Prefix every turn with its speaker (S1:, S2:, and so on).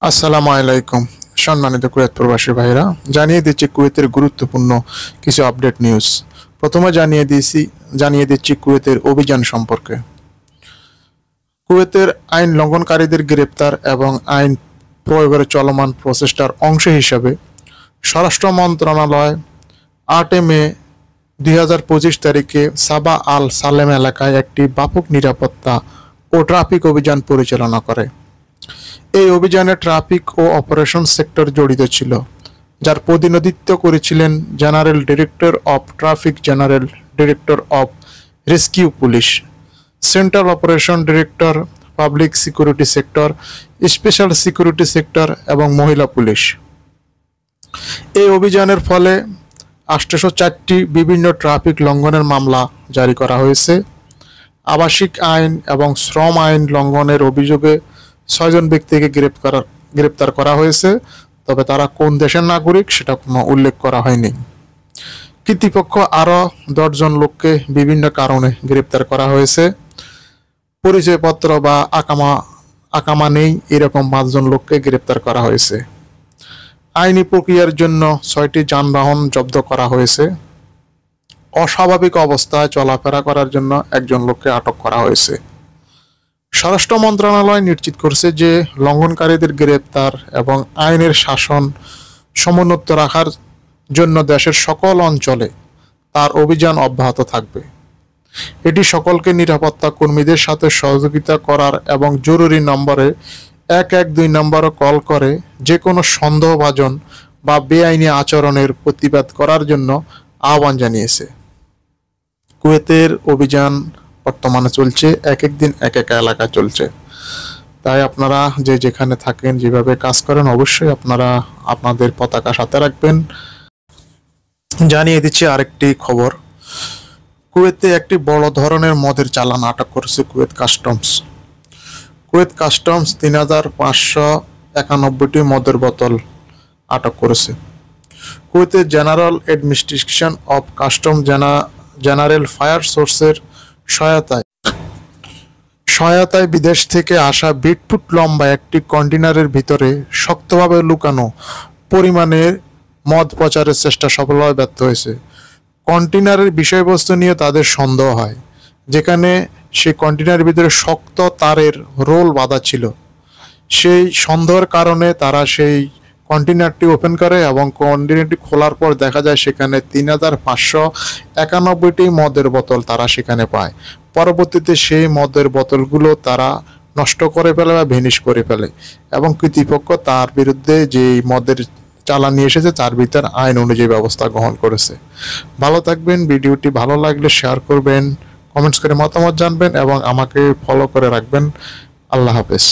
S1: আসসালামু আলাইকুম। সম্মানিত কুয়েত প্রবাসী ভাইরা, জানিয়ে দিচ্ছি কুয়েতের গুরুত্বপূর্ণ কিছু আপডেট নিউজ। প্রথমে জানিয়ে দিচ্ছি কুয়েতের অভিযান সম্পর্কে। কুয়েতের আইন লঙ্ঘনকারীদের গ্রেপ্তার এবং আইন প্রয়োগের চলমান প্রচেষ্টার অংশ হিসাবে স্বরাষ্ট্র মন্ত্রণালয় 8 মে 2025 তারিখে সাবা আল সালেম এলাকায় একটি ব্যাপক নিরাপত্তা ও ট্রাফিক অভিযান পরিচালনা করে। এই অভিযানে ট্রাফিক ও অপারেশন সেক্টর জড়িত ছিল, যার প্রতিনিধিত্ব করেছিলেন general director of traffic, general director of rescue police, central operation director, public security sector, special security sector এবং মহিলা পুলিশ। এই অভিযানের ফলে 804টি বিভিন্ন ট্রাফিক লঙ্ঘনের মামলা জারি করা হয়েছে। আবাসিক আইন এবং শ্রম আইন লঙ্ঘনের অভিযোগে 6 জন ব্যক্তিকে গ্রেপ্তার করা হয়েছে, তবে তারা কোন দেশের নাগরিক সেটা কোনো উল্লেখ করা হয়নি। কর্তৃপক্ষ আরও 10 জন লোককে বিভিন্ন কারণে গ্রেপ্তার করা হয়েছে। পরিচয়পত্র বা আকামা নেই এরকম 5 জন লোককে গ্রেপ্তার করা হয়েছে। আইনি প্রক্রিয়ার জন্য 6টি যানবাহন জব্দ করা হয়েছে। অস্বাভাবিক অবস্থায় চলাফেরা করার জন্য 1 জন লোককে আটক করা হয়েছে। স্বরাষ্ট্র মন্ত্রণালয় নিশ্চিত করছে যে লঙ্ঘনকারীদের গ্রেপ্তার এবং আইনের শাসন সমুন্নত রাখার জন্য দেশের সকল অঞ্চলে তার অভিযান অব্যাহত থাকবে। এটি সকলকে নিরাপত্তা কর্মীদের সাথে সহযোগিতা করার এবং জরুরি নম্বরে 112 নম্বরে কল করে যে কোনো সন্দেহভাজন বা বেআইনি আচরণের প্রতিবাদ করার জন্য আহ্বান জানিয়েছে। কুয়েতের অভিযান বর্তমানে চলছে, এক দিন এক এলাকা চলছে। তাই আপনারা যেখানে থাকেন, যেভাবে কাজ করেন, অবশ্যই আপনারা আপনাদের পতাকা সাথে রাখবেন। জানিয়ে দিচ্ছি আরেকটি খবর। কুয়েতে একটি বড় ধরনের মদের চালান আটক করেছে কুয়েত কাস্টমস। কুয়েত কাস্টমস 3591টি মদের বোতল আটক করেছে। কুয়েতের general administration of custom general fire সোর্সের সহায়তায় বিদেশ থেকে আসা 20 ফুট লম্বা একটি কন্টেইনারের ভিতরে শক্তভাবে লুকানো পরিমাণের মদ পাচারের চেষ্টা সফলভাবে ব্যর্থ হয়েছে। কন্টেইনারের বিষয়বস্তু নিয়ে তাদের সন্দেহ হয়, যেখানে সেই কন্টেইনারের ভিতরে শক্ত তারের রোল বাঁধা ছিল। সেই সন্দেহের কারণে তারা সেই কন্টেইনারটি ওপেন করে এবং কন্টেইনারটি খোলার পর দেখা যায় সেখানে 3591টি মদের বোতল তারা সেখানে পায়। পরবর্তীতে সেই মদের বোতলগুলো তারা নষ্ট করে ফেলে বা ভেনিশ করে ফেলে এবং কর্তৃপক্ষ তার বিরুদ্ধে যে মদের চালান নিয়ে এসেছে তার ভিতর আইন অনুযায়ী ব্যবস্থা গ্রহণ করেছে। ভালো থাকবেন। ভিডিওটি ভালো লাগলে শেয়ার করবেন, কমেন্টস করে মতামত জানবেন এবং আমাকে ফলো করে রাখবেন। আল্লাহ হাফেজ।